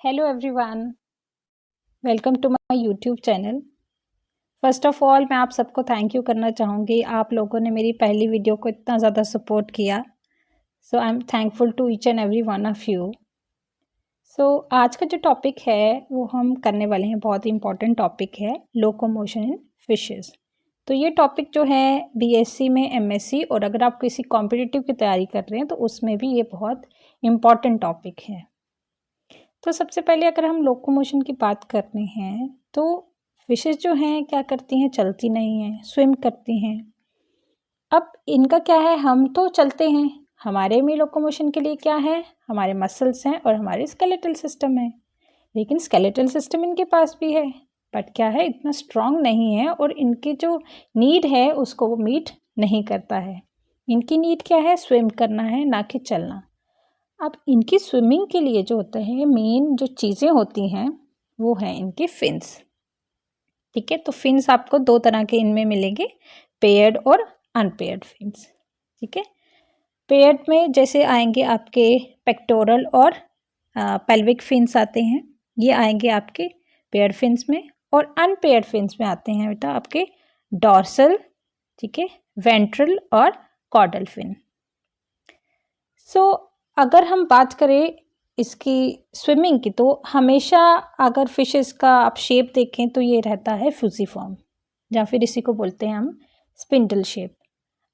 Hello everyone, welcome to my YouTube channel. First of all मैं आप सबको thank you करना चाहूँगी। आप लोगों ने मेरी पहली वीडियो को इतना ज़्यादा सपोर्ट किया, so I am thankful to each and every one of you. So आज का जो टॉपिक है वो हम करने वाले हैं, बहुत ही इंपॉर्टेंट टॉपिक है, लोकोमोशन इन फिशेस। तो ये टॉपिक जो है बीएससी में, एमएससी और अगर आप किसी कॉम्पिटिटिव की तैयारी कर रहे हैं तो उसमें भी ये बहुत इम्पॉर्टेंट टॉपिक है। तो सबसे पहले अगर हम लोकोमोशन की बात करते हैं तो फिशेस जो हैं क्या करती हैं, चलती नहीं हैं, स्विम करती हैं। अब इनका क्या है, हम तो चलते हैं, हमारे में लोकोमोशन के लिए क्या है, हमारे मसल्स हैं और हमारे स्केलेटल सिस्टम है। लेकिन स्केलेटल सिस्टम इनके पास भी है, बट क्या है, इतना स्ट्रांग नहीं है और इनकी जो नीड है उसको वो मीट नहीं करता है। इनकी नीड क्या है, स्विम करना है, ना कि चलना। अब इनकी स्विमिंग के लिए जो होता है, मेन जो चीज़ें होती हैं वो हैं इनके फिन्स। ठीक है, तो फिन्स आपको दो तरह के इनमें मिलेंगे, पेयर्ड और अनपेयर्ड फिन्स। ठीक है, पेयर्ड में जैसे आएंगे आपके पेक्टोरल और पेल्विक फिन्स आते हैं, ये आएंगे आपके पेयर्ड फिन्स में। और अनपेयर्ड फिन्स में आते हैं बेटा आपके डॉर्सल, ठीक है, वेंट्रल और कॉर्डल फिन। सो अगर हम बात करें इसकी स्विमिंग की, तो हमेशा अगर फिशेस का आप शेप देखें तो ये रहता है फ्यूजीफॉर्म, या फिर इसी को बोलते हैं हम स्पिंडल शेप।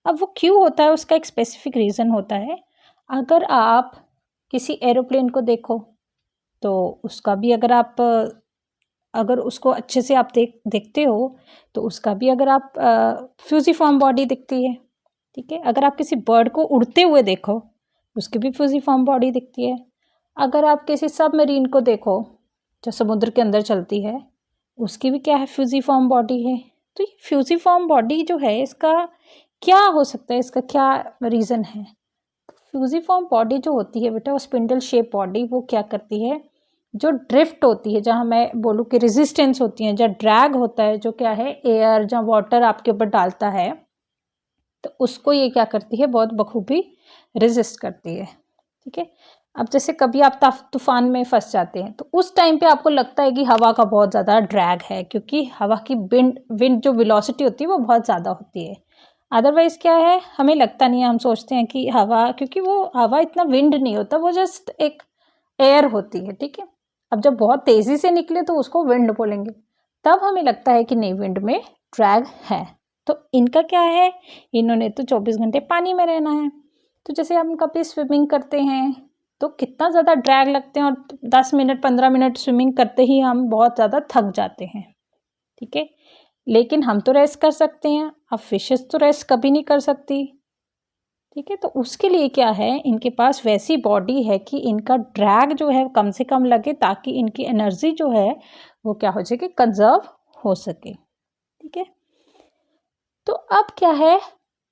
अब वो क्यों होता है, उसका एक स्पेसिफिक रीज़न होता है। अगर आप किसी एरोप्लेन को देखो तो उसका भी अगर उसको अच्छे से आप देखते हो तो उसका भी अगर आप फ्यूजीफॉर्म बॉडी दिखती है। ठीक है, अगर आप किसी बर्ड को उड़ते हुए देखो उसकी भी फ्यूजीफॉर्म बॉडी दिखती है। अगर आप किसी सबमरीन को देखो जो समुद्र के अंदर चलती है, उसकी भी क्या है, फ्यूजीफॉर्म बॉडी है। तो ये फ्यूजीफॉर्म बॉडी जो है इसका क्या हो सकता है, इसका क्या रीज़न है। फ्यूजीफॉर्म बॉडी जो होती है बेटा, वो स्पिंडल शेप बॉडी, वो क्या करती है, जो ड्रिफ्ट होती है, जहाँ मैं बोलूँ कि रेजिस्टेंस होती है, जहाँ ड्रैग होता है, जो क्या है एयर, जहाँ वाटर आपके ऊपर डालता है, तो उसको ये क्या करती है, बहुत बखूबी रेजिस्ट करती है। ठीक है, अब जैसे कभी आप तूफान में फंस जाते हैं तो उस टाइम पे आपको लगता है कि हवा का बहुत ज़्यादा ड्रैग है, क्योंकि हवा की विंड जो वेलोसिटी होती है वो बहुत ज़्यादा होती है। अदरवाइज़ क्या है, हमें लगता नहीं है, हम सोचते हैं कि हवा, क्योंकि वो हवा इतना विंड नहीं होता, वो जस्ट एक एयर होती है। ठीक है, अब जब बहुत तेज़ी से निकले तो उसको विंड बोलेंगे, तब हमें लगता है कि नहीं, विंड में ड्रैग है। तो इनका क्या है, इन्होंने तो 24 घंटे पानी में रहना है। तो जैसे हम कभी स्विमिंग करते हैं तो कितना ज़्यादा ड्रैग लगते हैं, और 10 मिनट 15 मिनट स्विमिंग करते ही हम बहुत ज़्यादा थक जाते हैं। ठीक है, लेकिन हम तो रेस्ट कर सकते हैं, अब फिशेस तो रेस्ट कभी नहीं कर सकती। ठीक है, तो उसके लिए क्या है, इनके पास वैसी बॉडी है कि इनका ड्रैग जो है कम से कम लगे, ताकि इनकी एनर्जी जो है वो क्या हो जाए कि कंजर्व हो सके। ठीक है, तो अब क्या है,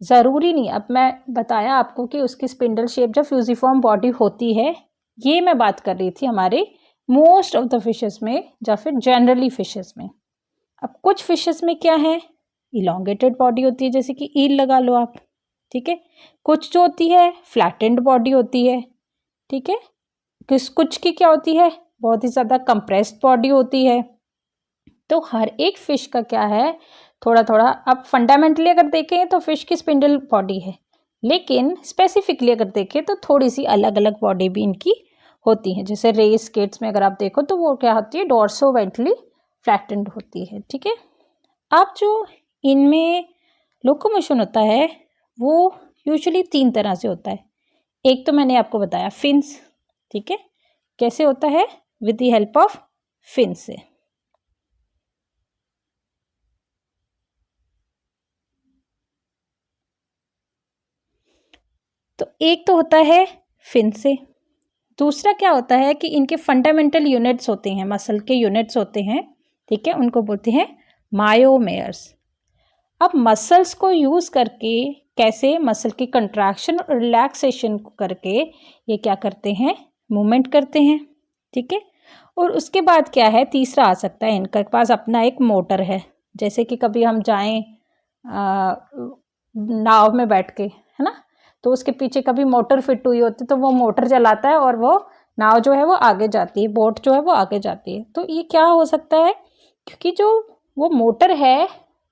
ज़रूरी नहीं, अब मैं बताया आपको कि उसकी स्पिंडल शेप जब फ्यूजीफॉर्म बॉडी होती है, ये मैं बात कर रही थी हमारे मोस्ट ऑफ द फिशेस में या फिर जनरली फिशेस में। अब कुछ फिशेस में क्या है, इलोंगेटेड बॉडी होती है, जैसे कि ईल लगा लो आप। ठीक है, कुछ जो होती है फ्लैटेंड बॉडी होती है। ठीक है, कुछ की क्या होती है, बहुत ही ज़्यादा कंप्रेस्ड बॉडी होती है। तो हर एक फिश का क्या है, थोड़ा थोड़ा, अब फंडामेंटली अगर देखें तो फिश की स्पिंडल बॉडी है, लेकिन स्पेसिफिकली अगर देखें तो थोड़ी सी अलग अलग बॉडी भी इनकी होती है। जैसे रे स्केट्स में अगर आप देखो तो वो क्या होती है, डोर्सो वेंट्रली फ्लैटेंड होती है। ठीक है, अब जो इनमें लोकोमोशन होता है वो यूजुअली 3 तरह से होता है। एक तो मैंने आपको बताया फिन्स। ठीक है, कैसे होता है, with the help of fin से। तो एक तो होता है फिन से, दूसरा क्या होता है कि इनके फंडामेंटल यूनिट्स होते हैं, मसल के यूनिट्स होते हैं। ठीक है, उनको बोलते हैं मायोमेयर्स। अब मसल्स को यूज़ करके कैसे, मसल की कंट्रैक्शन और रिलैक्सेशन को करके ये क्या करते हैं, मूवमेंट करते हैं। ठीक है, और उसके बाद क्या है, तीसरा आ सकता है, इनके पास अपना एक मोटर है। जैसे कि कभी हम जाएं नाव में बैठ के, है ना, तो उसके पीछे कभी मोटर फिट हुई होती है, तो वो मोटर चलाता है और वो नाव जो है वो आगे जाती है, बोट जो है वो आगे जाती है। तो ये क्या हो सकता है, क्योंकि जो वो मोटर है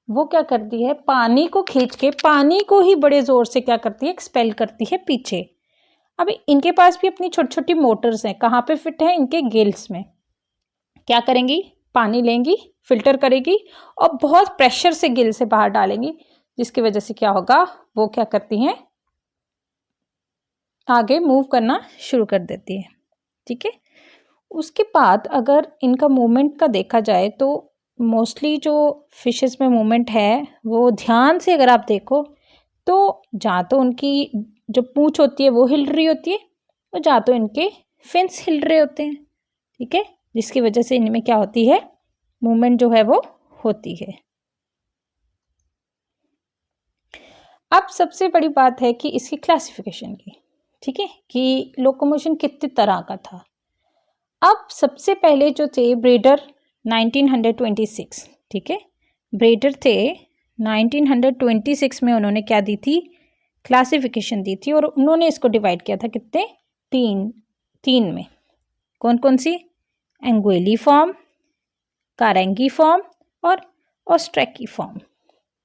वो क्या करती है, पानी को खींच के पानी को ही बड़े ज़ोर से क्या करती है, एक्सपेल करती है पीछे। अब इनके पास भी अपनी छोटी छोटी मोटर्स हैं, कहाँ पे फिट है, इनके गिल्स में। क्या करेंगी, पानी लेंगी, फिल्टर करेगी और बहुत प्रेशर से गिल से बाहर डालेंगी, जिसकी वजह से क्या होगा, वो क्या करती हैं, आगे मूव करना शुरू कर देती है। ठीक है। उसके बाद अगर इनका मूवमेंट का देखा जाए तो मोस्टली जो फिशेस में मूवमेंट है वो ध्यान से अगर आप देखो तो जहाँ तो उनकी जो पूंछ होती है वो हिल रही होती है और जहाँ तो इनके फिन्स हिल रहे होते हैं। ठीक है, जिसकी वजह से इनमें क्या होती है, मूवमेंट जो है वो होती है। अब सबसे बड़ी बात है कि इसकी क्लासिफिकेशन की। ठीक है, कि लोकोमोशन कितने तरह का था। अब सबसे पहले जो थे ब्रेडर 1926, ठीक है, ब्रेडर थे 1926 में, उन्होंने क्या दी थी, क्लासिफिकेशन दी थी और उन्होंने इसको डिवाइड किया था कितने, तीन में। कौन कौन सी, एंगुएली फॉर्म, कारेंगी फॉर्म और ऑस्ट्रेकी फॉर्म।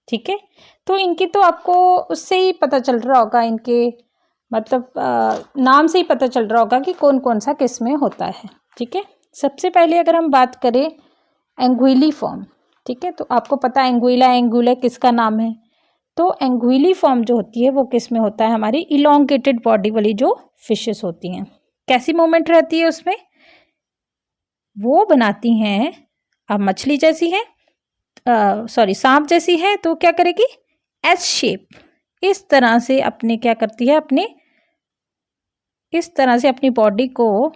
ठीक है, तो इनकी तो आपको उससे ही पता चल रहा होगा, इनके मतलब नाम से ही पता चल रहा होगा कि कौन कौन सा किस में होता है। ठीक है, सबसे पहले अगर हम बात करें एंगुइली फॉर्म, ठीक है, तो आपको पता है एंगुइला किसका नाम है। तो एंगुइली फॉर्म जो होती है वो किस में होता है, हमारी इलोंगेटेड बॉडी वाली जो फिशेस होती हैं। कैसी मूवमेंट रहती है उसमें, वो बनाती हैं, अब मछली जैसी है, सॉरी सांप जैसी है, तो क्या करेगी, एस शेप, इस तरह से अपने क्या करती है, अपने इस तरह से अपनी बॉडी को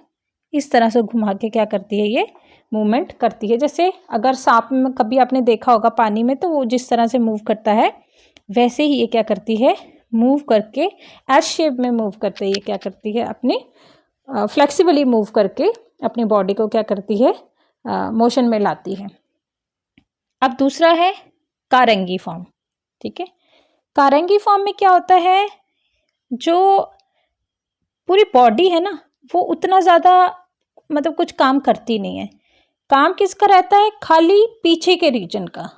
इस तरह से घुमा के क्या करती है, ये मूवमेंट करती है। जैसे अगर सांप में कभी आपने देखा होगा पानी में, तो वो जिस तरह से मूव करता है वैसे ही ये क्या करती है, मूव करके एस शेप में मूव करते, ये क्या करती है, अपनी फ्लेक्सिबली मूव करके अपनी बॉडी को क्या करती है, मोशन में लाती है। अब दूसरा है कारंगी फॉर्म। ठीक है, कारंगी फॉर्म में क्या होता है, जो पूरी बॉडी है ना वो उतना ज़्यादा मतलब कुछ काम करती नहीं है। काम किसका रहता है, खाली पीछे के रीजन का,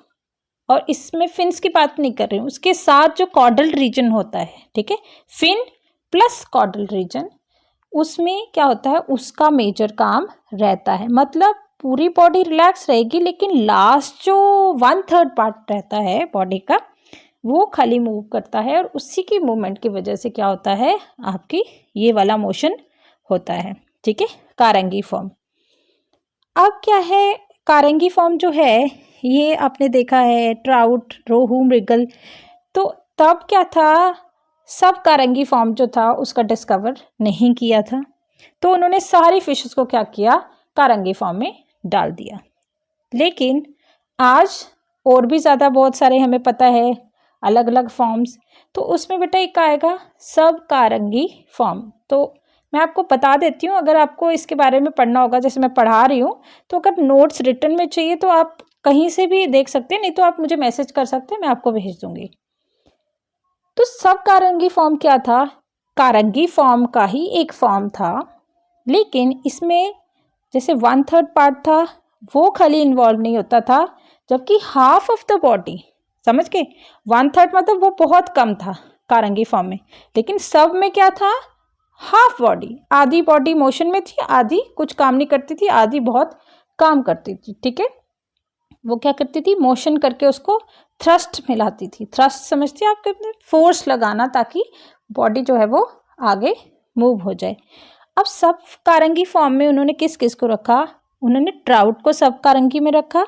और इसमें फिन्स की बात नहीं कर रही हूँ, उसके साथ जो कॉर्डल रीजन होता है, ठीक है, फिन प्लस कॉर्डल रीजन, उसमें क्या होता है, उसका मेजर काम रहता है। मतलब पूरी बॉडी रिलैक्स रहेगी, लेकिन लास्ट जो 1/3 पार्ट रहता है बॉडी का वो खाली मूव करता है, और उसी की मूवमेंट की वजह से क्या होता है, आपकी ये वाला मोशन होता है। ठीक है, कारंगी फॉर्म। अब क्या है, कारंगी फॉर्म जो है ये आपने देखा है ट्राउट, रोहू, मृगल, तो तब क्या था, सब कारंगी फॉर्म जो था उसका डिस्कवर नहीं किया था, तो उन्होंने सारी फिशेस को क्या किया, कारंगी फॉर्म में डाल दिया। लेकिन आज और भी ज़्यादा बहुत सारे हमें पता है अलग अलग फॉर्म्स, तो उसमें बेटा एक आएगा सब कारंगी फॉर्म। तो मैं आपको बता देती हूँ, अगर आपको इसके बारे में पढ़ना होगा, जैसे मैं पढ़ा रही हूँ, तो अगर नोट्स रिटर्न में चाहिए तो आप कहीं से भी देख सकते हैं, नहीं तो आप मुझे मैसेज कर सकते हैं, मैं आपको भेज दूंगी। तो सब कारंगी फॉर्म क्या था, कारंगी फॉर्म का ही एक फॉर्म था, लेकिन इसमें जैसे 1/3 पार्ट था वो खाली इन्वॉल्व नहीं होता था, जबकि हाफ ऑफ द बॉडी, समझ के, 1/3 मतलब वो बहुत कम था कारंगी फॉर्म में, लेकिन सब में क्या था, हाफ बॉडी, आधी बॉडी मोशन में थी, आधी कुछ काम नहीं करती थी, आधी बहुत काम करती थी। ठीक है, वो क्या करती थी, मोशन करके उसको थ्रस्ट में लाती थी। थ्रस्ट समझते हैं आप, फोर्स लगाना ताकि बॉडी जो है वो आगे मूव हो जाए। अब सब कारंगी फॉर्म में उन्होंने किस किस को रखा, उन्होंने ट्राउट को सब कारंगी में रखा,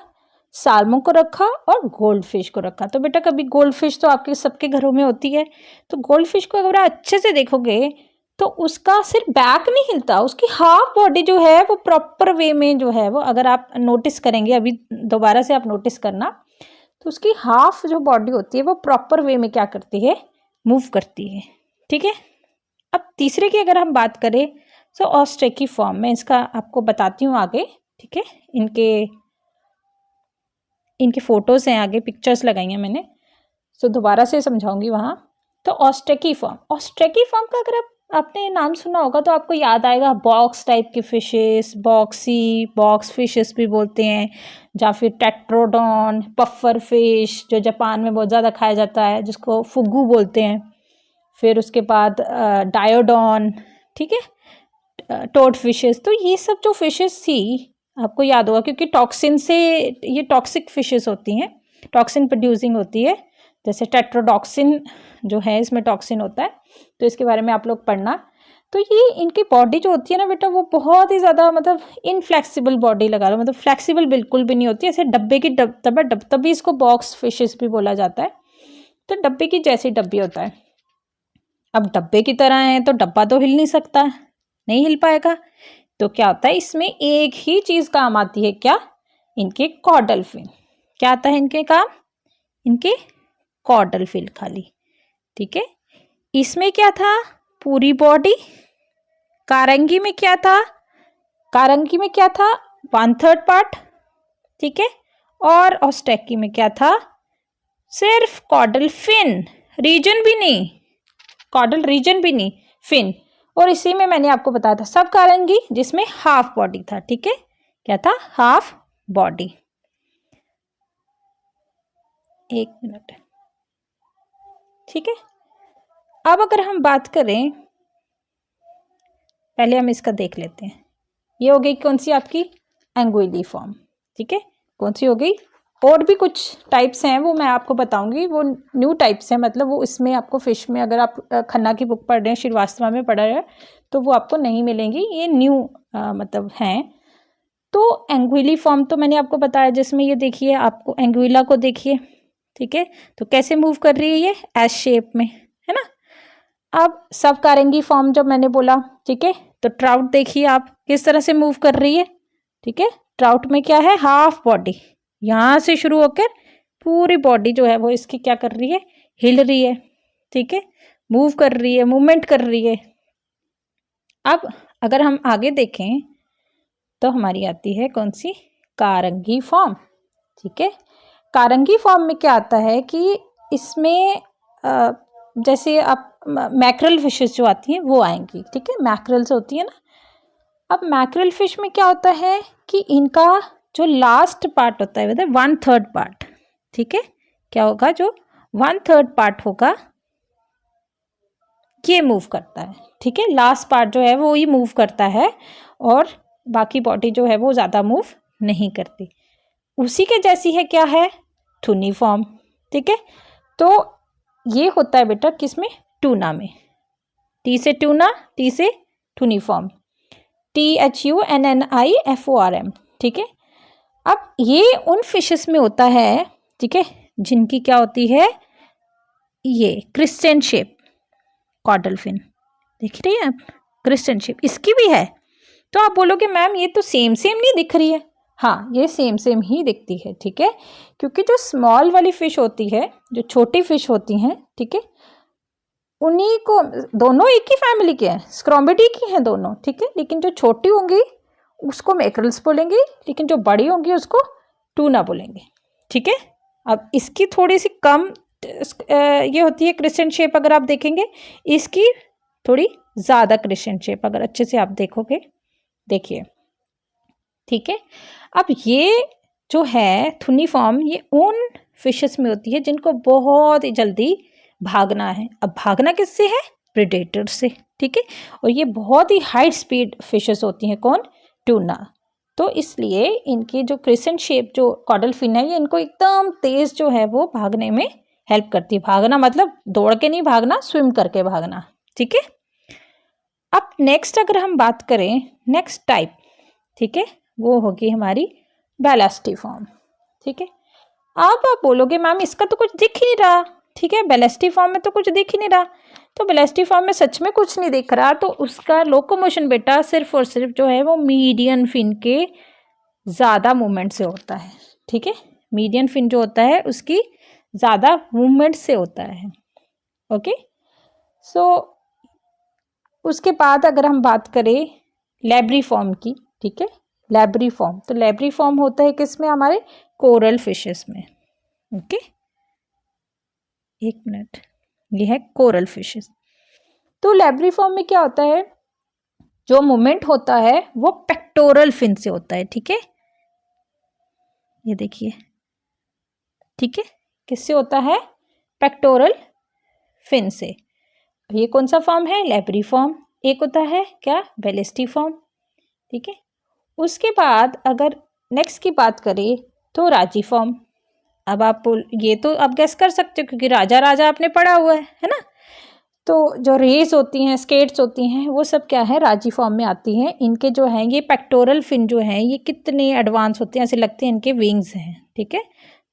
साल्मन को रखा और गोल्ड फिश को रखा। तो बेटा कभी गोल्ड फिश तो आपके सबके घरों में होती है, तो गोल्ड फिश को अगर अच्छे से देखोगे तो उसका सिर्फ बैक नहीं हिलता, उसकी हाफ बॉडी जो है वो प्रॉपर वे में जो है वो, अगर आप नोटिस करेंगे, अभी दोबारा से आप नोटिस करना, तो उसकी हाफ जो बॉडी होती है वो प्रॉपर वे में क्या करती है, मूव करती है। ठीक है, अब तीसरे की अगर हम बात करें तो ऑस्ट्रेकी फॉर्म में, इसका आपको बताती हूँ आगे। ठीक है, इनके फोटोज हैं, आगे पिक्चर्स लगाई हैं मैंने, तो दोबारा से समझाऊंगी वहाँ। तो ऑस्ट्रेकी फॉर्म का अगर आप आपने नाम सुना होगा तो आपको याद आएगा बॉक्स टाइप की फिशेस, बॉक्स फिशेस भी बोलते हैं, या फिर टेट्रोडॉन, पफ्फर फिश जो जापान में बहुत ज़्यादा खाया जाता है, जिसको फुगू बोलते हैं। फिर उसके बाद डायोडॉन, ठीक है, टोड फिशेस। तो ये सब जो फिशेस थी आपको याद होगा, क्योंकि टॉक्सिन से, ये टॉक्सिक फिशेस होती हैं, टॉक्सिन प्रोड्यूसिंग होती है। जैसे टेट्रोडॉक्सिन जो है, इसमें टॉक्सिन होता है, तो इसके बारे में आप लोग पढ़ना। तो ये इनकी बॉडी जो होती है ना बेटा, वो बहुत ही ज़्यादा मतलब इनफ्लेक्सिबल बॉडी लगा लो, मतलब फ्लेक्सिबल बिल्कुल भी नहीं होती, ऐसे डब्बे की तभी इसको बॉक्स फिशेस भी बोला जाता है। तो डब्बे की जैसी डब्बी होता है। अब डब्बे की तरह है तो डब्बा तो हिल नहीं सकता, नहीं हिल पाएगा। तो क्या होता है, इसमें एक ही चीज काम आती है, क्या, इनके कॉर्डल फिन। क्या आता है इनके काम, इनके कॉर्डल फिन खाली, ठीक है। इसमें क्या था, पूरी बॉडी। कारंगी में क्या था, कारंगी में क्या था, 1/3 पार्ट, ठीक है। और ऑस्टेकी में क्या था, सिर्फ कॉर्डल फिन, रीजन भी नहीं, कॉर्डल रीजन भी नहीं, फिन। और इसी में मैंने आपको बताया था सब कारंगी, जिसमें हाफ बॉडी था, ठीक है। क्या था, हाफ बॉडी। एक मिनट, ठीक है। अब अगर हम बात करें, पहले हम इसका देख लेते हैं। ये हो गई कौन सी आपकी, एंगुइली फॉर्म, ठीक है। कौन सी हो गई, और भी कुछ टाइप्स हैं वो मैं आपको बताऊंगी, वो न्यू टाइप्स हैं, मतलब वो इसमें आपको फिश में, अगर आप खन्ना की बुक पढ़ रहे हैं, श्रीवास्तव में पढ़ रहे हैं, तो वो आपको नहीं मिलेंगी, ये न्यू मतलब हैं। तो एंगुइली फॉर्म तो मैंने आपको बताया, जिसमें ये देखिए, आपको एंगुइला को देखिए, ठीक है। तो कैसे मूव कर रही है ये, एस शेप में, है ना। अब सब कारंगी फॉर्म जब मैंने बोला, ठीक है, तो ट्राउट देखिए आप किस तरह से मूव कर रही है, ठीक है। ट्राउट में क्या है, हाफ बॉडी, यहाँ से शुरू होकर पूरी बॉडी जो है वो इसकी क्या कर रही है, हिल रही है, ठीक है, मूव कर रही है, मूवमेंट कर रही है। अब अगर हम आगे देखें तो हमारी आती है कौन सी, कारंगी फॉर्म, ठीक है। कारंगी फॉर्म में क्या आता है कि इसमें जैसे आप मैक्रल फिशेस जो आती हैं वो आएंगी, ठीक है, मैक्रल्स होती है ना। अब मैक्रल फिश में क्या होता है कि इनका जो लास्ट पार्ट होता है, मतलब 1/3 पार्ट, ठीक है, क्या होगा, जो 1/3 पार्ट होगा ये मूव करता है, ठीक है। लास्ट पार्ट जो है वो ही मूव करता है, और बाकी बॉडी जो है वो ज़्यादा मूव नहीं करती। उसी के जैसी है क्या है, थुनी फॉर्म, ठीक है। तो ये होता है बेटा किसमें, टूना में, टी से टूना, टी से थुनी फॉर्म, THUNNIFORM, ठीक है। अब ये उन फिशेस में होता है, ठीक है, जिनकी क्या होती है, ये क्रिस्टन शेप, कॉर्डल फिन देख रही है आप, क्रिस्टन शेप इसकी भी है। तो आप बोलोगे मैम ये तो सेम सेम नहीं दिख रही है, हाँ ये सेम सेम ही दिखती है, ठीक है। क्योंकि जो स्मॉल वाली फिश होती है, जो छोटी फिश होती हैं, ठीक है, उन्हीं को, दोनों एक ही फैमिली के हैं, स्क्रॉम्बिडी की हैं दोनों, ठीक है। लेकिन जो छोटी होंगी उसको मैक्रल्स बोलेंगे, लेकिन जो बड़ी होंगी उसको टूना बोलेंगे, ठीक है। अब इसकी थोड़ी सी कम ये होती है क्रिस्टेंट शेप, अगर आप देखेंगे इसकी थोड़ी ज़्यादा क्रिस्टेंट शेप, अगर अच्छे से आप देखोगे, देखिए, ठीक है। अब ये जो है थुनी फॉर्म, ये उन फिशेस में होती है जिनको बहुत ही जल्दी भागना है। अब भागना किससे है, प्रेडेटर से, ठीक है। और ये बहुत ही हाई स्पीड फिशेस होती हैं, कौन, टूना। तो इसलिए इनकी जो क्रिसेंट शेप जो कॉर्डल फिन है, ये इनको एकदम तेज जो है वो भागने में हेल्प करती है। भागना मतलब दौड़ के नहीं भागना, स्विम करके भागना, ठीक है। अब नेक्स्ट अगर हम बात करें, नेक्स्ट टाइप, ठीक है, वो होगी हमारी बैलास्टिफॉर्म, ठीक है। अब आप बोलोगे मैम इसका तो कुछ दिख ही नहीं रहा, ठीक है, बैलास्टिफॉर्म में तो कुछ दिख ही नहीं रहा। तो बैलास्टिफॉर्म में सच में कुछ नहीं दिख रहा, तो उसका लोकोमोशन बेटा सिर्फ और सिर्फ जो है वो मीडियन फिन के ज़्यादा मूवमेंट से होता है, ठीक है। मीडियन फिन जो होता है उसकी ज़्यादा मूवमेंट से होता है, ओके। सो उसके बाद अगर हम बात करें लैब्रीफॉर्म की, ठीक है, लैब्रीफॉर्म, तो लैब्रीफॉर्म होता है किसमें, हमारे कोरल फिशेस में, ओके। एक मिनट, ये है कोरल फिशेस। तो लैब्रिफॉर्म में क्या होता है, जो मूवमेंट होता है वो पेक्टोरल फिन से होता है। ठीक है, ये देखिए, ठीक है, किससे होता है, पेक्टोरल फिन से। ये कौन सा फॉर्म है, लैब्रिफॉर्म। एक होता है क्या, बेलिस्टिफॉर्म। ठीक है, उसके बाद अगर नेक्स्ट की बात करें तो राजीफॉर्म। अब आप ये तो आप गेस कर सकते हो क्योंकि राजा राजा आपने पढ़ा हुआ है ना। तो जो रेस होती हैं, स्केट्स होती हैं, वो सब क्या है, राजी फॉर्म में आती हैं। इनके जो हैं ये पेक्टोरल फिन जो हैं ये कितने एडवांस होते हैं, ऐसे लगते हैं इनके विंग्स हैं। ठीक है,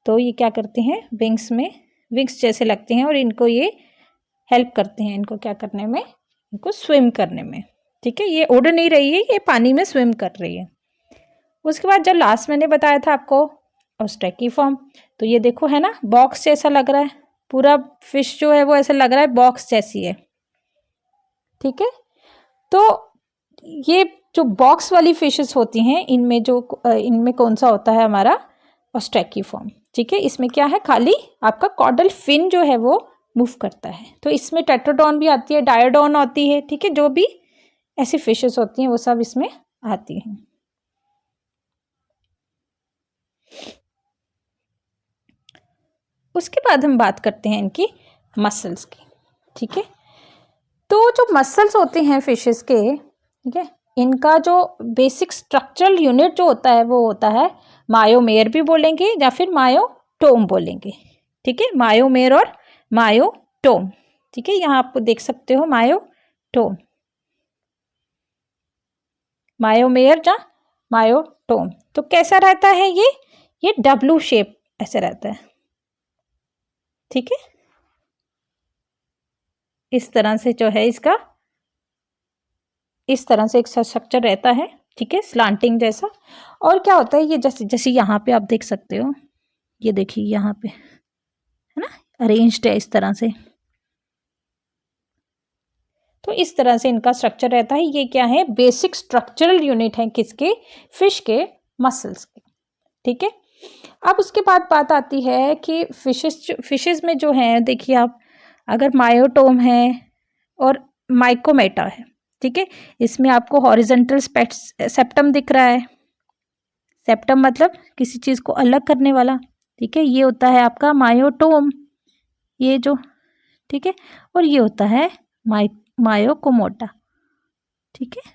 तो ये क्या करते हैं, विंग्स में, विंग्स जैसे लगते हैं और इनको ये हेल्प करते हैं, इनको क्या करने में, इनको स्विम करने में। ठीक है, ये उड़ नहीं रही है, ये पानी में स्विम कर रही है। उसके बाद जो लास्ट मैंने बताया था आपको, ऑस्ट्रेकी फॉर्म, तो ये देखो है ना, बॉक्स जैसा लग रहा है, पूरा फिश जो है वो ऐसा लग रहा है बॉक्स जैसी है। ठीक है, तो ये जो बॉक्स वाली फिशेस होती हैं, इनमें कौन सा होता है हमारा, ऑस्ट्रेकी फॉर्म। ठीक है, इसमें क्या है, खाली आपका कॉडल फिन जो है वो मूव करता है। तो इसमें टेट्रोडॉन भी आती है, डायोडॉन आती है। ठीक है, जो भी ऐसी फिशेस होती हैं वो सब इसमें आती हैं। उसके बाद हम बात करते हैं इनकी मसल्स की। ठीक है, तो जो मसल्स होते हैं फिशेस के, ठीक है, इनका जो बेसिक स्ट्रक्चरल यूनिट जो होता है वो होता है मायोमेयर भी बोलेंगे या फिर मायोटोम बोलेंगे। ठीक है, मायोमेयर और मायोटोम। ठीक है, यहाँ आप देख सकते हो मायोटोम, मायोमेयर या मायोटोम। तो कैसा रहता है ये डब्लू शेप ऐसे रहता है। ठीक है, इस तरह से जो है इसका, इस तरह से एक स्ट्रक्चर रहता है। ठीक है, स्लांटिंग जैसा। और क्या होता है, ये जैसे जैसे यहाँ पे आप देख सकते हो, ये देखिए यहाँ पे है ना, अरेंज्ड है इस तरह से। तो इस तरह से इनका स्ट्रक्चर रहता है। ये क्या है, बेसिक स्ट्रक्चरल यूनिट है किसके, फिश के मसल्स के। ठीक है, अब उसके बाद बात आती है कि फिशेस में जो है, देखिए आप, अगर मायोटोम है और माइकोमेटा है। ठीक है, इसमें आपको हॉरिजेंटल सेप्टम दिख रहा है। सेप्टम मतलब किसी चीज़ को अलग करने वाला। ठीक है, ये होता है आपका मायोटोम, ये जो, ठीक है, और ये होता है मायोकोमोटा। ठीक है,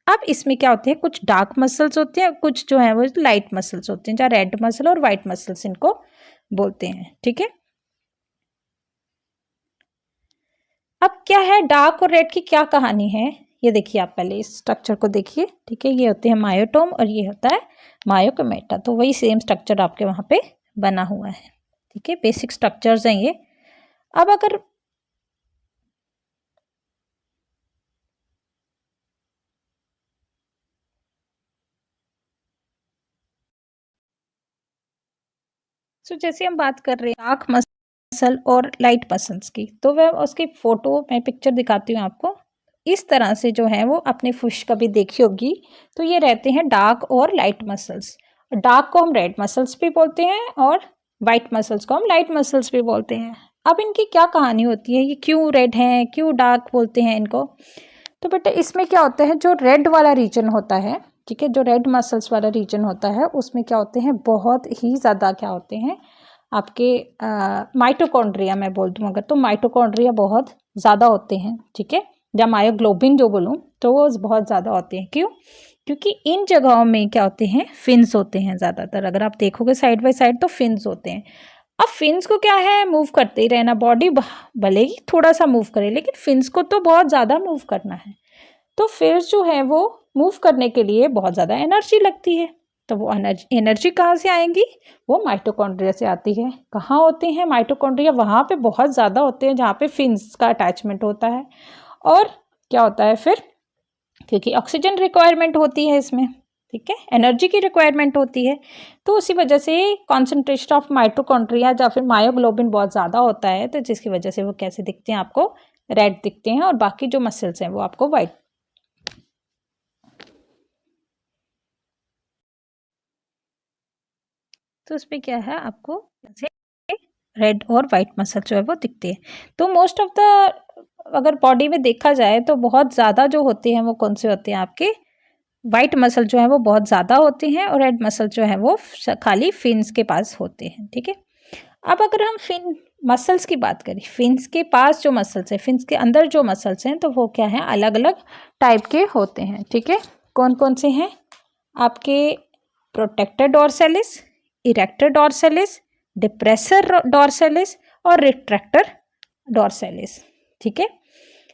अब इसमें क्या होते हैं, कुछ डार्क मसल्स होते हैं, कुछ जो है वो लाइट मसल्स होते हैं, जहाँ रेड मसल और वाइट मसल्स इनको बोलते हैं। ठीक है, अब क्या है, डार्क और रेड की क्या कहानी है, ये देखिए आप पहले इस स्ट्रक्चर को देखिए। ठीक है, ये होते हैं मायोटोम और ये होता है मायोकोमेटा। तो वही सेम स्ट्रक्चर आपके वहाँ पे बना हुआ है। ठीक है, बेसिक स्ट्रक्चर्स हैं ये। अब अगर जैसे हम बात कर रहे हैं डार्क मसल और लाइट मसल्स की, तो वह उसकी फोटो, मैं पिक्चर दिखाती हूँ आपको। इस तरह से जो है वो अपने फिश कभी देखी होगी, तो ये रहते हैं डार्क और लाइट मसल्स। डार्क को हम रेड मसल्स भी बोलते हैं और वाइट मसल्स को हम लाइट मसल्स भी बोलते हैं। अब इनकी क्या कहानी होती है, ये क्यों रेड हैं, क्यों डार्क बोलते हैं इनको। तो बेटा इसमें क्या होता है, जो रेड वाला रीजन होता है, ठीक है, जो रेड मसल्स वाला रीजन होता है, उसमें क्या होते हैं, बहुत ही ज़्यादा क्या होते हैं आपके माइटोकॉन्ड्रिया, मैं बोल दूँ अगर, तो माइटोकॉन्ड्रिया बहुत ज़्यादा होते हैं। ठीक है, या मायोग्लोबिन जो बोलूँ तो वो बहुत ज़्यादा होते हैं। क्यों, क्योंकि इन जगहों में क्या होते हैं, फिन्स होते हैं ज़्यादातर। अगर आप देखोगे साइड बाय साइड तो फिन्स होते हैं। अब फिन्स को क्या है, मूव करते ही रहना, बॉडी भले ही थोड़ा सा मूव करे लेकिन फिन्स को तो बहुत ज़्यादा मूव करना है। तो फिर जो है वो मूव करने के लिए बहुत ज़्यादा एनर्जी लगती है। तो वो एनर्जी कहाँ से आएंगी, वो माइटोकॉन्ड्रिया से आती है। कहाँ होते हैं माइटोकॉन्ड्रिया, वहाँ पे बहुत ज़्यादा होते हैं जहाँ पे फिन्स का अटैचमेंट होता है। और क्या होता है फिर, क्योंकि ऑक्सीजन रिक्वायरमेंट होती है इसमें, ठीक है, एनर्जी की रिक्वायरमेंट होती है, तो उसी वजह से कॉन्सेंट्रेशन ऑफ माइटोकॉन्ड्रिया या फिर मायोग्लोबिन बहुत ज़्यादा होता है। तो जिसकी वजह से वो कैसे दिखते हैं, आपको रेड दिखते हैं और बाकी जो मसल्स हैं वो आपको वाइट। तो उसमें क्या है, आपको रेड और वाइट मसल जो है वो दिखती है। तो मोस्ट ऑफ द अगर बॉडी में देखा जाए तो बहुत ज़्यादा जो होते हैं वो कौन से होते हैं आपके, वाइट मसल जो है वो बहुत ज़्यादा होते हैं और रेड मसल जो है वो खाली फिन्स के पास होते हैं, ठीक है। अब अगर हम फिन मसल्स की बात करें, फिन्स के पास जो मसल्स है, फिन्स के अंदर जो मसल्स हैं तो वो क्या है, अलग अलग टाइप के होते हैं, ठीक है। कौन कौन से हैं आपके, प्रोटेक्टर डॉर्सैलिस, इरेक्टर डॉर्सैलिस, डिप्रेसर डॉर्सैलिस और रिट्रैक्टर डॉर्सैलिस, ठीक है।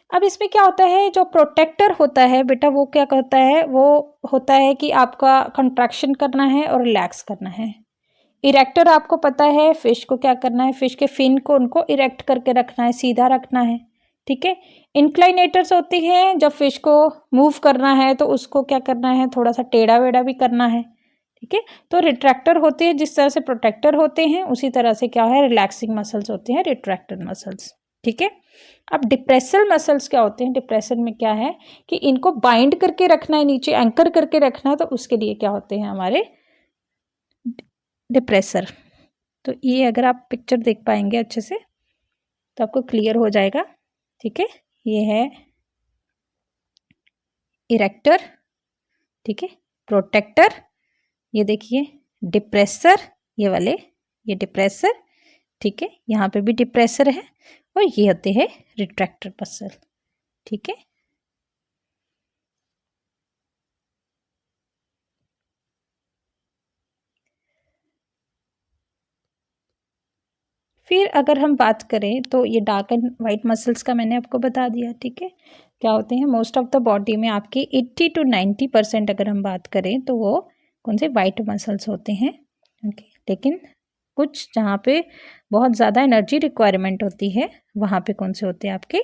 अब इसमें क्या होता है, जो प्रोटेक्टर होता है बेटा वो क्या करता है, वो होता है कि आपका कंट्रैक्शन करना है और रिलैक्स करना है। इरेक्टर आपको पता है फिश को क्या करना है, फिश के फिन को उनको इरेक्ट करके रखना है, सीधा रखना है, ठीक है। इंक्लाइनेटर्स होती हैं, जब फिश को मूव करना है तो उसको क्या करना है, थोड़ा सा टेढ़ा वेढ़ा भी करना है, ठीक है। तो रिट्रैक्टर होते हैं, जिस तरह से प्रोटेक्टर होते हैं उसी तरह से क्या है, रिलैक्सिंग मसल्स होते हैं रिट्रैक्टर मसल्स, ठीक है। अब डिप्रेसल मसल्स क्या होते हैं, डिप्रेसल में क्या है कि इनको बाइंड करके रखना है, नीचे एंकर करके रखना है, तो उसके लिए क्या होते हैं हमारे डिप्रेसर। तो ये अगर आप पिक्चर देख पाएंगे अच्छे से तो आपको क्लियर हो जाएगा, ठीक है। ये है इरेक्टर, ठीक है, प्रोटेक्टर, ये देखिए डिप्रेसर, ये वाले ये डिप्रेसर, ठीक है, यहाँ पे भी डिप्रेसर है और ये होते हैं रिट्रैक्टर मसल, ठीक है। फिर अगर हम बात करें तो ये डार्क एंड वाइट मसल्स का मैंने आपको बता दिया, ठीक है, क्या होते हैं। मोस्ट ऑफ द बॉडी में आपकी 80 to 90% अगर हम बात करें तो वो कौन से वाइट मसल्स होते हैं, ओके। लेकिन कुछ जहाँ पे बहुत ज़्यादा एनर्जी रिक्वायरमेंट होती है वहाँ पे कौन से होते हैं आपके,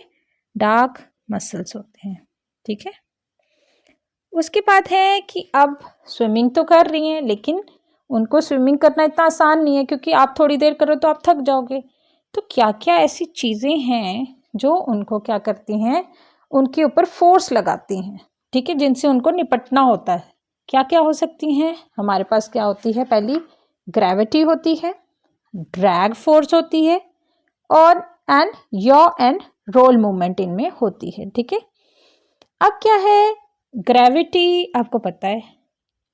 डार्क मसल्स होते हैं, ठीक है। उसके बाद है कि अब स्विमिंग तो कर रही हैं लेकिन उनको स्विमिंग करना इतना आसान नहीं है, क्योंकि आप थोड़ी देर करो तो आप थक जाओगे। तो क्या क्या ऐसी चीज़ें हैं जो उनको क्या करती हैं, उनके ऊपर फोर्स लगाती हैं, ठीक है, जिनसे उनको निपटना होता है। क्या क्या हो सकती हैं हमारे पास, क्या होती है, पहली ग्रेविटी होती है, ड्रैग फोर्स होती है और and yaw and roll movement इनमें होती है, ठीक है। अब क्या है, ग्रेविटी आपको पता है,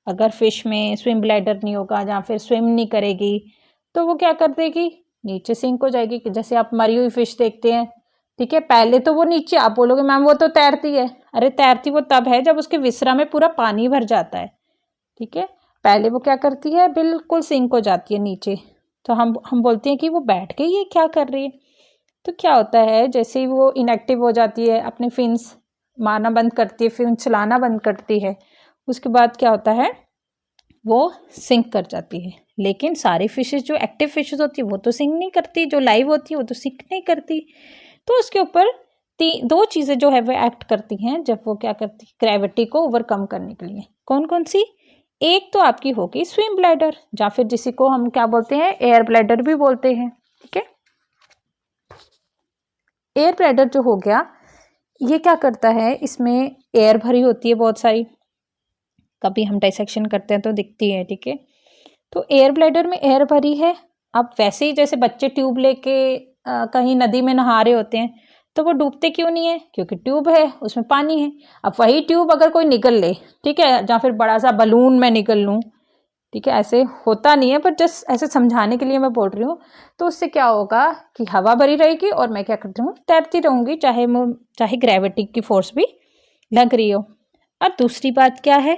अगर फिश में स्विम ब्लैडर नहीं होगा या फिर स्विम नहीं करेगी तो वो क्या कर देगी, नीचे सिंक हो जाएगी। कि जैसे आप मरी हुई फिश देखते हैं, ठीक है, पहले तो वो नीचे, आप बोलोगे मैम वो तो तैरती है, अरे तैरती वो तब है जब उसके विसरा में पूरा पानी भर जाता है, ठीक है। पहले वो क्या करती है, बिल्कुल सिंक हो जाती है नीचे, तो हम बोलते हैं कि वो बैठ गई, ये क्या कर रही है। तो क्या होता है, जैसे ही वो इनएक्टिव हो जाती है, अपने फिन्स मारना बंद करती है, फिर चलाना बंद करती है, उसके बाद क्या होता है, वो सिंक कर जाती है। लेकिन सारी फिशेस जो एक्टिव फिशेस होती है वो तो सिंक नहीं करती, जो लाइव होती है वो तो सिंक नहीं करती। तो उसके ऊपर दो चीज़ें जो है वो एक्ट करती हैं जब वो क्या करती है, ग्रेविटी को ओवरकम करने के लिए। कौन कौन सी, एक तो आपकी होगी स्विम ब्लैडर, या फिर जिसी को हम क्या बोलते हैं, एयर ब्लैडर भी बोलते हैं, ठीक है। एयर ब्लैडर जो हो गया, ये क्या करता है, इसमें एयर भरी होती है बहुत सारी, कभी हम डाइसेक्शन करते हैं तो दिखती है, ठीक है। तो एयर ब्लैडर में एयर भरी है। अब वैसे ही जैसे बच्चे ट्यूब लेके कहीं नदी में नहा रहे होते हैं तो वो डूबते क्यों नहीं है, क्योंकि ट्यूब है, उसमें पानी है। अब वही ट्यूब अगर कोई निगल ले, ठीक है, या फिर बड़ा सा बलून में निगल लूँ, ठीक है, ऐसे होता नहीं है पर जस्ट ऐसे समझाने के लिए मैं बोल रही हूँ। तो उससे क्या होगा कि हवा भरी रहेगी और मैं क्या करती हूँ, तैरती रहूँगी, चाहे ग्रेविटी की फोर्स भी लग रही हो। अब दूसरी बात क्या है,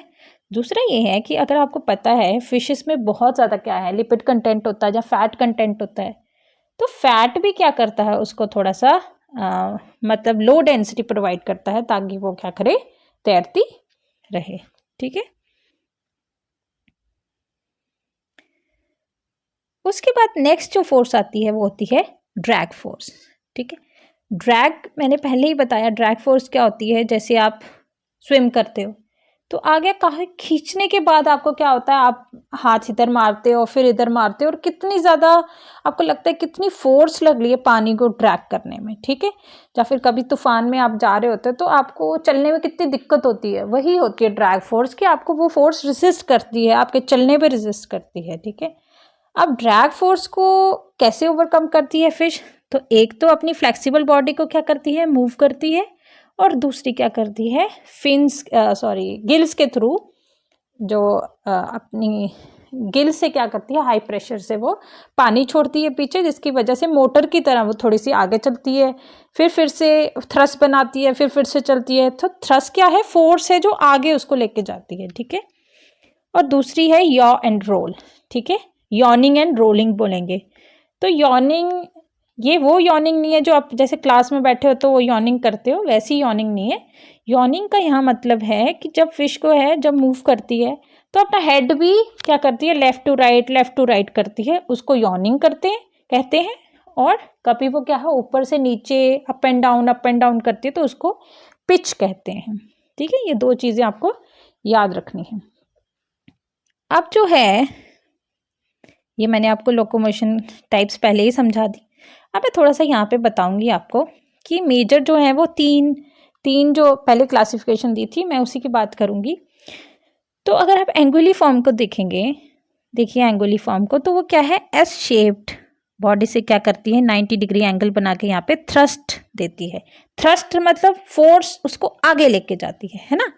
दूसरा ये है कि अगर आपको पता है फिशेस में बहुत ज़्यादा क्या है, लिपिड कंटेंट होता है या फैट कंटेंट होता है, तो फैट भी क्या करता है, उसको थोड़ा सा मतलब लो डेंसिटी प्रोवाइड करता है ताकि वो क्या करे, तैरती रहे, ठीक है। उसके बाद नेक्स्ट जो फोर्स आती है वो होती है ड्रैग फोर्स, ठीक है। ड्रैग मैंने पहले ही बताया, ड्रैग फोर्स क्या होती है, जैसे आप स्विम करते हो तो आगे कहाँ खींचने के बाद आपको क्या होता है, आप हाथ इधर मारते हो फिर इधर मारते हो और कितनी ज़्यादा आपको लगता है कितनी फोर्स लग रही है पानी को ड्रैग करने में, ठीक है। या फिर कभी तूफान में आप जा रहे होते हो तो आपको चलने में कितनी दिक्कत होती है, वही होती है ड्रैग फोर्स कि आपको वो फोर्स रेजिस्ट करती है, आपके चलने पर रेजिस्ट करती है, ठीक है। अब ड्रैग फोर्स को कैसे ओवरकम करती है फिश, तो एक तो अपनी फ्लेक्सिबल बॉडी को क्या करती है, मूव करती है, और दूसरी क्या करती है, गिल्स के थ्रू जो अपनी गिल से क्या करती है, हाई प्रेशर से वो पानी छोड़ती है पीछे, जिसकी वजह से मोटर की तरह वो थोड़ी सी आगे चलती है, फिर से थ्रस्ट बनाती है, फिर से चलती है। तो थ्रस्ट क्या है, फोर्स है जो आगे उसको लेके जाती है, ठीक है। और दूसरी है यॉ एंड रोल, ठीक है, यॉर्निंग एंड रोलिंग बोलेंगे। तो यॉर्निंग, ये वो यॉर्निंग नहीं है जो आप जैसे क्लास में बैठे हो तो वो यॉर्निंग करते हो, वैसी यॉर्निंग नहीं है। यॉर्निंग का यहाँ मतलब है कि जब फिश को है, जब मूव करती है तो अपना हेड भी क्या करती है, लेफ्ट टू राइट करती है, उसको यॉर्निंग कहते हैं। और कभी वो क्या है, ऊपर से नीचे अप एंड डाउन करती है, तो उसको पिच कहते हैं, ठीक है। ये दो चीज़ें आपको याद रखनी है। अब जो है, ये मैंने आपको लोकोमोशन टाइप्स पहले ही समझा दी। अब मैं थोड़ा सा यहाँ पे बताऊंगी आपको कि मेजर जो है वो तीन जो पहले क्लासिफिकेशन दी थी, मैं उसी की बात करूंगी। तो अगर आप एंगुली फॉर्म को देखेंगे, देखिए एंगुली फॉर्म को, तो वो क्या है, एस शेप्ड बॉडी से क्या करती है, 90 डिग्री एंगल बना के यहाँ पे थ्रस्ट देती है। थ्रस्ट मतलब फोर्स उसको आगे लेके जाती है ना।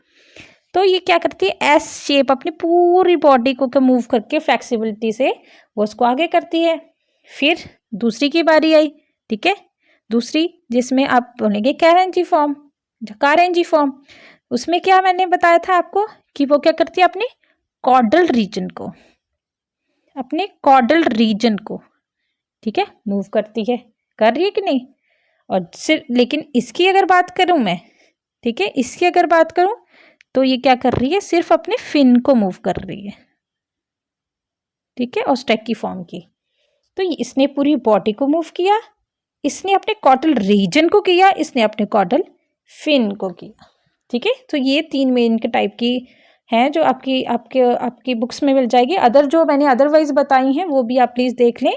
तो ये क्या करती है, एस शेप अपनी पूरी बॉडी को मूव करके फ्लेक्सिबिलिटी से वो उसको आगे करती है। फिर दूसरी की बारी आई, ठीक है, दूसरी जिसमें आप बोलेंगे कैरेंजी फॉर्म, उसमें क्या मैंने बताया था आपको कि वो क्या करती है, अपने कॉर्डल रीजन को, ठीक है, मूव करती है, कर रही है कि नहीं। और सिर्फ लेकिन इसकी अगर बात करूं मैं, ठीक है, इसकी अगर बात करूं तो ये क्या कर रही है, सिर्फ अपने फिन को मूव कर रही है, ठीक है, ऑस्ट्रेकी फॉर्म की। तो इसने पूरी बॉडी को मूव किया, इसने अपने कॉर्डल रीजन को किया, इसने अपने कॉर्डल फिन को किया, ठीक है। तो ये 3 मेन के टाइप की हैं जो आपकी बुक्स में मिल जाएगी। अदर जो मैंने अदरवाइज बताई हैं वो भी आप प्लीज़ देख लें,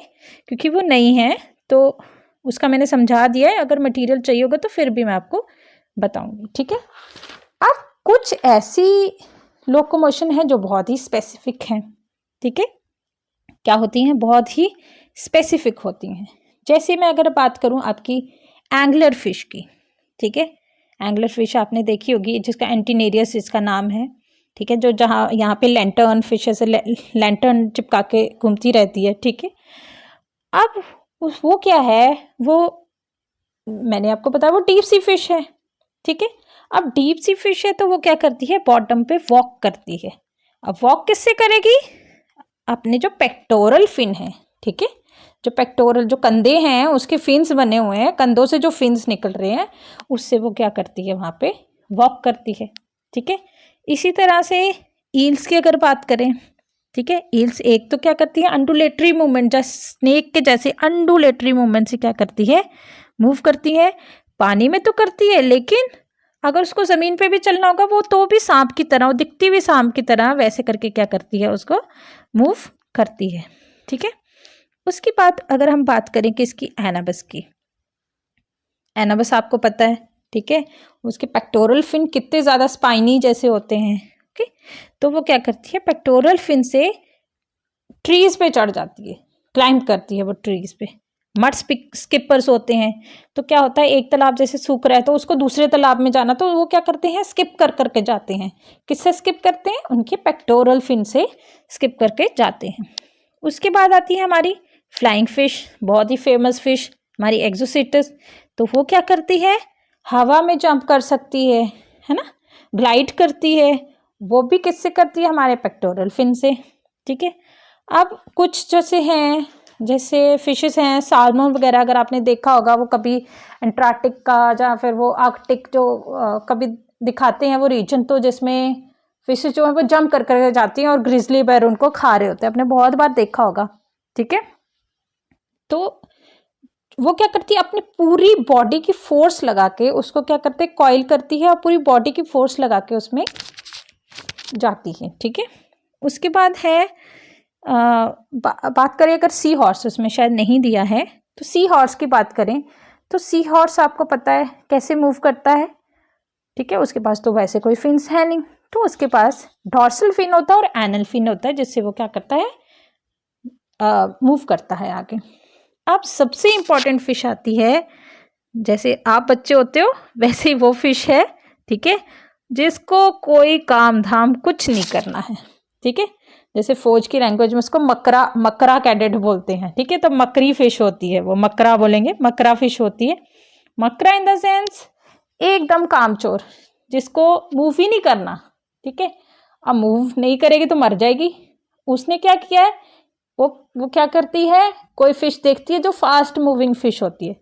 क्योंकि वो नहीं है तो उसका मैंने समझा दिया है। अगर मटेरियल चाहिए होगा तो फिर भी मैं आपको बताऊंगी, ठीक है। अब कुछ ऐसी लोकोमोशन है जो बहुत ही स्पेसिफिक हैं, ठीक है, क्या होती हैं, बहुत ही स्पेसिफिक होती हैं। जैसे मैं अगर बात करूं आपकी एंगलर फिश की, ठीक है, एंगलर फिश आपने देखी होगी, जिसका एंटीनेरियस इसका नाम है, ठीक है, जो जहाँ यहाँ पे लैंटर्न फिश ऐसे लैंटर्न चिपका के घूमती रहती है, ठीक है। अब वो क्या है, वो मैंने आपको बताया वो डीप सी फिश है, ठीक है। अब डीप सी फिश है तो वो क्या करती है, बॉटम पे वॉक करती है। अब वॉक किससे करेगी, अपने जो पेक्टोरल फिन है, ठीक है, जो पेक्टोरल जो कंधे हैं उसके फिन्स बने हुए हैं, कंधों से जो फिन्स निकल रहे हैं उससे वो क्या करती है, वहाँ पे वॉक करती है, ठीक है। इसी तरह से ईल्स की अगर बात करें, ठीक है, ईल्स एक तो क्या करती है, अंडुलेटरी मूवमेंट, जैसे स्नेक के जैसे अंडुलेटरी मूवमेंट से क्या करती है, मूव करती है। पानी में तो करती है, लेकिन अगर उसको ज़मीन पे भी चलना होगा वो तो भी सांप की तरह, वो दिखती भी सांप की तरह वैसे करके क्या करती है, उसको मूव करती है, ठीक है। उसकी बात अगर हम बात करें किसकी, एनाबस की, एनाबस आपको पता है, ठीक है, उसके पेक्टोरल फिन कितने ज़्यादा स्पाइनी जैसे होते हैं, ओके। तो वो क्या करती है, पेक्टोरल फिन से ट्रीज पे चढ़ जाती है, क्लाइंब करती है वो ट्रीज पे। मड स्किपर्स होते हैं, तो क्या होता है, एक तालाब जैसे सूख रहा है तो उसको दूसरे तालाब में जाना, तो वो क्या करते हैं, स्किप कर करके जाते हैं। किससे स्किप करते हैं, उनके पेक्टोरल फिन से स्किप करके जाते हैं। उसके बाद आती है हमारी फ्लाइंग फिश, बहुत ही फेमस फिश हमारी एक्सोसिटस। तो वो क्या करती है, हवा में जंप कर सकती है ना, ग्लाइड करती है, वो भी किससे करती है, हमारे पेक्टोरल फिन से, ठीक है। अब कुछ जैसे फिशेस हैं, साल्मन वगैरह, अगर आपने देखा होगा, वो कभी एंटार्क्टिक का या फिर वो आर्कटिक जो कभी दिखाते हैं वो रीजन, तो जिसमें फिशेस जो है वो जंप कर कर जाती हैं और ग्रिजली बेयर उनको खा रहे होते हैं, आपने बहुत बार देखा होगा, ठीक है। तो वो क्या करती है, अपनी पूरी बॉडी की फोर्स लगा के उसको क्या करते हैं, कॉइल करती है और पूरी बॉडी की फोर्स लगा के उसमें जाती है, ठीक है। उसके बाद है बात करें अगर सी हॉर्स, उसमें शायद नहीं दिया है, तो सी हॉर्स की बात करें तो सी हॉर्स आपको पता है कैसे मूव करता है, ठीक है। उसके पास तो वैसे कोई फिन्स है नहीं, तो उसके पास डॉर्सल फिन होता है और एनल फिन होता है, जिससे वो क्या करता है, मूव करता है आगे। अब सबसे इम्पॉर्टेंट फिश आती है, जैसे आप बच्चे होते हो वैसे ही वो फिश है, ठीक है, जिसको कोई काम धाम कुछ नहीं करना है, ठीक है। जैसे फौज की लैंग्वेज में उसको मकरा कैडेट बोलते हैं, ठीक है। तो मकरी फिश होती है वो, मकरा बोलेंगे, मकरा फिश होती है। मकरा इन द सेंस एकदम कामचोर, जिसको मूव ही नहीं करना, ठीक है। अब मूव नहीं करेगी तो मर जाएगी। उसने क्या किया है, वो क्या करती है, कोई फिश देखती है जो फास्ट मूविंग फिश होती है,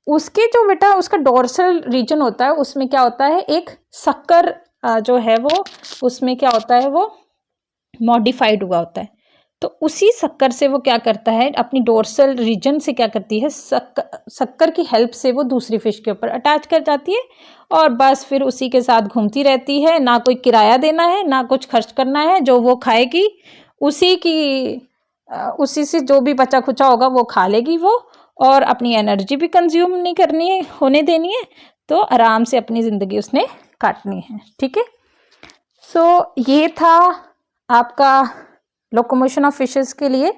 उसके जो बेटा उसका डोर्सल रीजन होता है, उसमें क्या होता है, एक शक्कर जो है वो, उसमें क्या होता है, वो मॉडिफाइड हुआ होता है। तो उसी शक्कर से वो क्या करता है, अपनी डोर्सल रीजन से क्या करती है, शक्कर की हेल्प से वो दूसरी फिश के ऊपर अटैच कर जाती है और बस फिर उसी के साथ घूमती रहती है। ना कोई किराया देना है, ना कुछ खर्च करना है, जो वो खाएगी उसी से जो भी बचा खुचा होगा वो खा लेगी वो, और अपनी एनर्जी भी कंज्यूम नहीं करनी है, होने देनी है, तो आराम से अपनी ज़िंदगी उसने काटनी है, ठीक है। सो ये था आपका लोकोमोशन ऑफ फिशेस के लिए।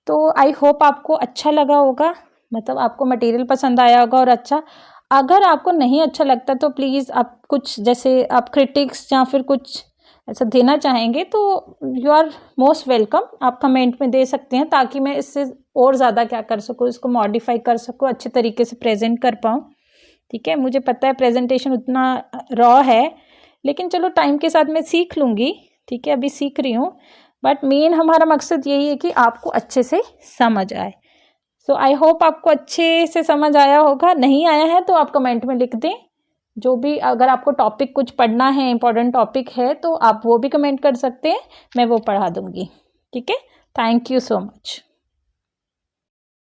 तो आई होप आपको अच्छा लगा होगा, मतलब आपको मटेरियल पसंद आया होगा। और अच्छा, अगर आपको नहीं अच्छा लगता तो प्लीज़ आप कुछ, जैसे आप क्रिटिक्स या फिर कुछ ऐसा देना चाहेंगे तो यू आर मोस्ट वेलकम, आप कमेंट में दे सकते हैं, ताकि मैं इससे और ज़्यादा क्या कर सकूँ, इसको मॉडिफाई कर सकूँ, अच्छे तरीके से प्रेजेंट कर पाऊँ, ठीक है। मुझे पता है प्रेजेंटेशन उतना रॉ है, लेकिन चलो टाइम के साथ मैं सीख लूँगी, ठीक है, अभी सीख रही हूँ। बट मेन हमारा मकसद यही है कि आपको अच्छे से समझ आए। सो आई होप आपको अच्छे से समझ आया होगा। नहीं आया है तो आप कमेंट में लिख दें, जो भी, अगर आपको टॉपिक कुछ पढ़ना है, इंपॉर्टेंट टॉपिक है, तो आप वो भी कमेंट कर सकते हैं, मैं वो पढ़ा दूँगी, ठीक है। Thank you so much.